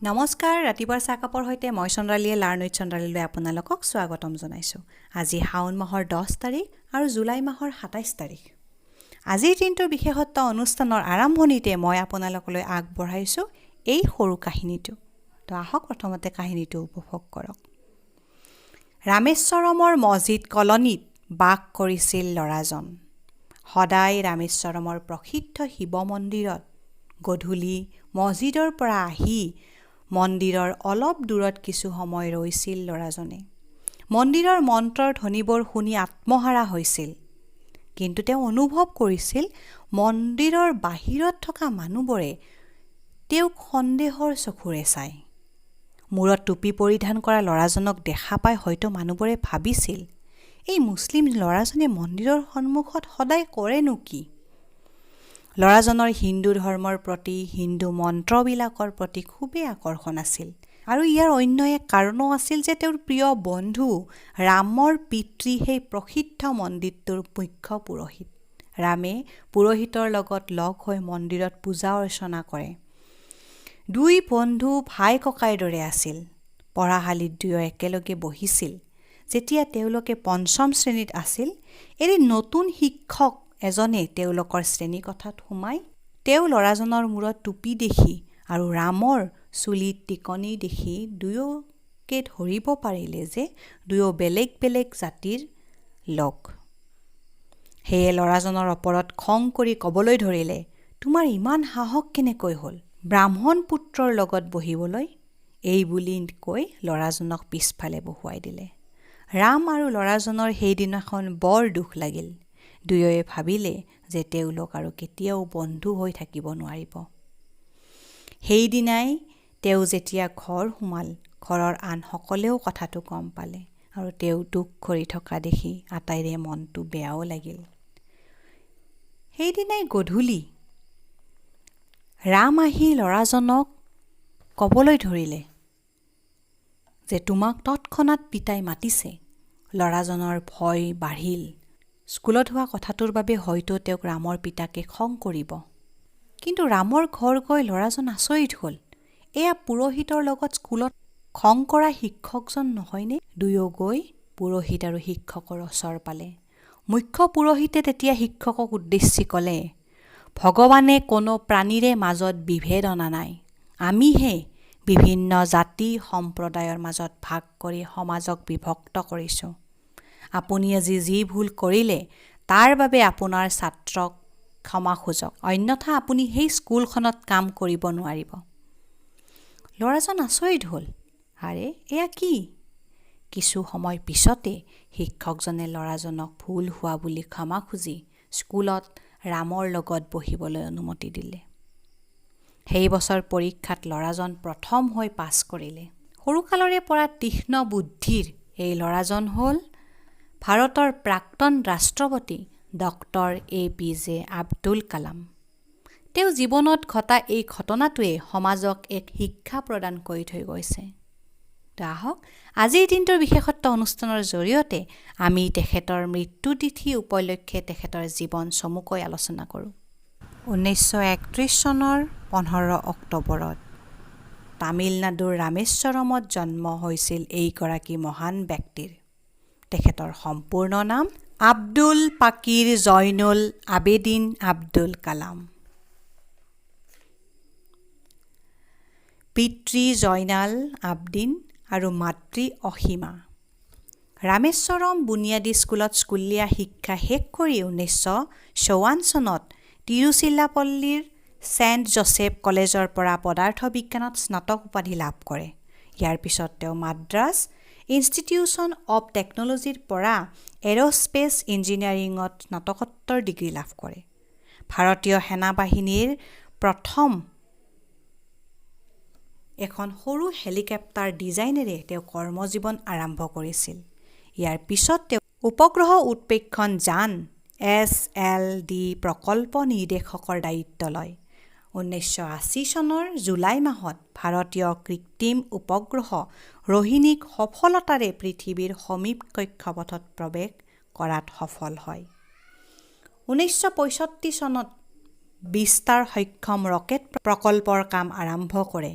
নমস্কাৰ ৰাতিপুৱাৰ চাহকাপৰ সৈতে মই চন্দ্ৰালীয়ে লাৰ্ণৈত চন্দ্ৰালীলৈ আপোনালোকক স্বাগতম জনাইছোঁ। আজি শাওণ মাহৰ 10 তাৰিখ আৰু জুলাই মাহৰ 27 তাৰিখ। আজিৰ দিনটোৰ বিশেষত্ব অনুষ্ঠানৰ আৰম্ভণিতে মই আপোনালোকলৈ আগবঢ়াইছোঁ এই সৰু কাহিনীটো। তো আহক প্ৰথমতে কাহিনীটো উপভোগ কৰক। ৰামেশ্বৰমৰ মছজিদ কলনীত বাস কৰিছিল ল'ৰাজন। সদায় ৰামেশ্বৰমৰ প্ৰসিদ্ধ শিৱ মন্দিৰত গধূলি মছজিদৰ পৰা আহি মন্দিৰৰ অলপ দূৰত কিছু সময় ৰৈছিল ল'ৰাজনে। মন্দিৰৰ মন্ত্ৰৰ ধ্বনিবোৰ শুনি আত্মহাৰা হৈছিল, কিন্তু তেওঁ অনুভৱ কৰিছিল মন্দিৰৰ বাহিৰত থকা মানুহবোৰে তেওঁক সন্দেহৰ চকুৰে চায়। মূৰত টুপি পৰিধান কৰা ল'ৰাজনক দেখা পাই হয়তো মানুহবোৰে ভাবিছিল, এই মুছলিম ল'ৰাজনে মন্দিৰৰ সন্মুখত সদায় কৰেনো কি? ল'ৰাজনৰ হিন্দু ধৰ্মৰ প্ৰতি, হিন্দু মন্ত্ৰবিলাকৰ প্ৰতি খুবেই আকৰ্ষণ আছিল। আৰু ইয়াৰ অন্য এক কাৰণো আছিল যে তেওঁৰ প্ৰিয় বন্ধু ৰামৰ পিতৃ সেই প্ৰসিদ্ধ মন্দিৰটোৰ মুখ্য পুৰোহিত। ৰামে পুৰোহিতৰ লগত লগ হৈ মন্দিৰত পূজা অৰ্চনা কৰে। দুই বন্ধু ভাই ককাইৰ দৰে আছিল। পঢ়াশালীত দুয়ো একেলগে বহিছিল। যেতিয়া তেওঁলোকে ৫ম শ্ৰেণীত আছিল, এদিন নতুন শিক্ষক এজনে তেওঁলোকৰ শ্ৰেণীকোঠাত সোমাই তেওঁ ল'ৰাজনৰ মূৰত টুপি দেখি আৰু ৰামৰ চুলিত টিকনি দেখি দুয়োকে ধৰিব পাৰিলে যে দুয়ো বেলেগ বেলেগ জাতিৰ লোক। সেয়ে ল'ৰাজনৰ ওপৰত খং কৰি ক'বলৈ ধৰিলে, তোমাৰ ইমান সাহস কেনেকৈ হ'ল ব্ৰাহ্মণ পুত্ৰৰ লগত বহিবলৈ? এই বুলি কৈ ল'ৰাজনক পিছফালে বহুৱাই দিলে। ৰাম আৰু ল'ৰাজনৰ সেইদিনাখন বৰ দুখ লাগিল। দুয়োয়ে ভাবিলে যে তেওঁলোক আৰু কেতিয়াও বন্ধু হৈ থাকিব নোৱাৰিব। সেইদিনাই তেওঁ যেতিয়া ঘৰ সোমাল, ঘৰৰ আন সকলেও কথাটো গম পালে আৰু তেওঁ দুখ কৰি থকা দেখি আটাইৰে মনটো বেয়াও লাগিল। সেইদিনাই গধূলি ৰাম আহি ল'ৰাজনক ক'বলৈ ধৰিলে যে তোমাক তৎক্ষণাত পিতাই মাতিছে। ল'ৰাজনৰ ভয় বাঢ়িল। স্কুলত হোৱা কথাটোৰ বাবে হয়তো তেওঁক ৰামৰ পিতাকে খং কৰিব। কিন্তু ৰামৰ ঘৰ গৈ ল'ৰাজন আচৰিত হ'ল, এয়া পুৰোহিতৰ লগত স্কুলত খং কৰা শিক্ষকজন নহয়নে? দুয়ো গৈ পুৰোহিত আৰু শিক্ষকৰ ওচৰ পালে। মুখ্য পুৰোহিতে তেতিয়া শিক্ষকক উদ্দেশ্যি ক'লে, ভগৱানে কোনো প্ৰাণীৰে মাজত বিভেদ অনা নাই। আমিহে বিভিন্ন জাতি সম্প্ৰদায়ৰ মাজত ভাগ কৰি সমাজক বিভক্ত কৰিছোঁ। আপুনি আজি যি ভুল কৰিলে তাৰ বাবে আপোনাৰ ছাত্ৰক ক্ষমা খোজক, অন্যথা আপুনি সেই স্কুলখনত কাম কৰিব নোৱাৰিব। ল'ৰাজন আচৰিত হ'ল, আৰে এয়া কি? কিছু সময় পিছতে শিক্ষকজনে ল'ৰাজনক ভুল হোৱা বুলি ক্ষমা খুজি স্কুলত ৰামৰ লগত বহিবলৈ অনুমতি দিলে। সেই বছৰ পৰীক্ষাত ল'ৰাজন প্ৰথম হৈ পাছ কৰিলে। সৰুকালৰে পৰা তীক্ষ্ণ বুদ্ধিৰ এই ল'ৰাজন হ'ল ভাৰতৰ প্ৰাক্তন ৰাষ্ট্ৰপতি ডক্টৰ APJ আব্দুল কালাম। তেওঁ জীৱনত ঘটা এই ঘটনাটোৱে সমাজক এক শিক্ষা প্ৰদান কৰি থৈ গৈছে। তো আহক আজিৰ দিনটোৰ বিশেষত্ব অনুষ্ঠানৰ জৰিয়তে আমি তেখেতৰ মৃত্যু তিথি উপলক্ষে তেখেতৰ জীৱন চমুকৈ আলোচনা কৰোঁ। 1931 চনৰ 15 অক্টোবৰত তামিলনাডুৰ ৰামেশ্বৰমত জন্ম হৈছিল এইগৰাকী মহান ব্যক্তিৰ। তেখেতৰ সম্পূৰ্ণ নাম আব্দুল পাকিৰ জয়নুল আবেদিন আব্দুল কালাম। পিতৃ জয়নাল আবদিন আৰু মাতৃ অসীমা। ৰামেশ্বৰম বুনিয়াদী স্কুলত স্কুলীয়া শিক্ষা শেষ কৰি 1954 চনত তিৰুচিৰাপল্লীৰ ছেইণ্ট জোচেফ কলেজৰ পৰা পদাৰ্থ বিজ্ঞানত স্নাতক উপাধি লাভ কৰে। ইয়াৰ পিছত তেওঁ মাদ্ৰাছ ইনষ্টিটিউশ্যন অৱ টেকন'লজিৰ পৰা এৰ'স্পেচ ইঞ্জিনিয়াৰিঙত স্নাতকোত্তৰ ডিগ্ৰী লাভ কৰে। ভাৰতীয় সেনাবাহিনীৰ প্ৰথম এখন সৰু হেলিকপ্টাৰ ডিজাইনেৰে তেওঁ কৰ্মজীৱন আৰম্ভ কৰিছিল। ইয়াৰ পিছত তেওঁ উপগ্ৰহ উৎক্ষেপণ যান SLD প্ৰকল্প নিৰ্দেশকৰ দায়িত্ব লয়। 1980 চনৰ জুলাই মাহত ভাৰতীয় কৃত্ৰিম উপগ্ৰহ ৰোহিণীক সফলতাৰে পৃথিৱীৰ সমীপ কক্ষপথত প্ৰৱেশ কৰাত সফল হয়। 1965 চনত বিস্তাৰ সক্ষম ৰকেট প্ৰকল্পৰ কাম আৰম্ভ কৰে,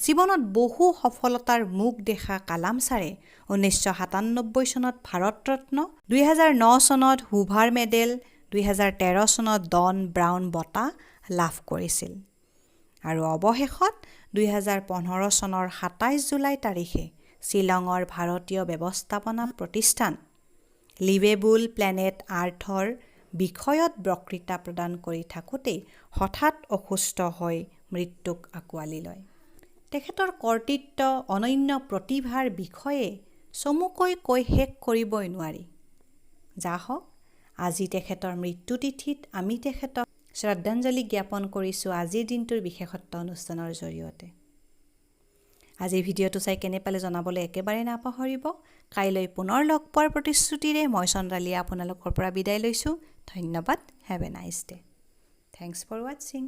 জীৱনত বহু সফলতাৰ মুখ দেখা কালাম ছাৰে 1997 চনত ভাৰত ৰত্ন, 2009 চনত হুভাৰ মেডেল, 2013 চনত ডন ব্ৰাউন বঁটা লাভ কৰিছিল। আৰু অৱশেষত 2015 চনৰ 27 জুলাই তাৰিখে শ্বিলঙৰ ভাৰতীয় ব্যৱস্থাপনা প্ৰতিষ্ঠান লিভেবল প্লেনেট আৰ্থৰ বিষয়ত বক্তৃতা প্ৰদান কৰি থাকোঁতেই হঠাৎ অসুস্থ হৈ মৃত্যুক আঁকোৱালি লয়। তেখেতৰ কৰ্তৃত্ব, অনন্য প্ৰতিভাৰ বিষয়ে চমুকৈ কৈ শেষ কৰিবই নোৱাৰি। যা হওক, আজি তেখেতৰ মৃত্যুতিথিত আমি তেখেতক শ্ৰদ্ধাঞ্জলি জ্ঞাপন কৰিছোঁ আজিৰ দিনটোৰ বিশেষত্ব অনুষ্ঠানৰ জৰিয়তে। আজিৰ ভিডিঅ'টো চাই কেনে পালে জনাবলৈ একেবাৰে নাপাহৰিব। কাইলৈ পুনৰ লগ পোৱাৰ প্ৰতিশ্ৰুতিৰে মই চন্দ্ৰালীয়ে আপোনালোকৰ পৰা বিদায় লৈছোঁ। ধন্যবাদ। Have a nice day. Thanks for ৱাটছিং।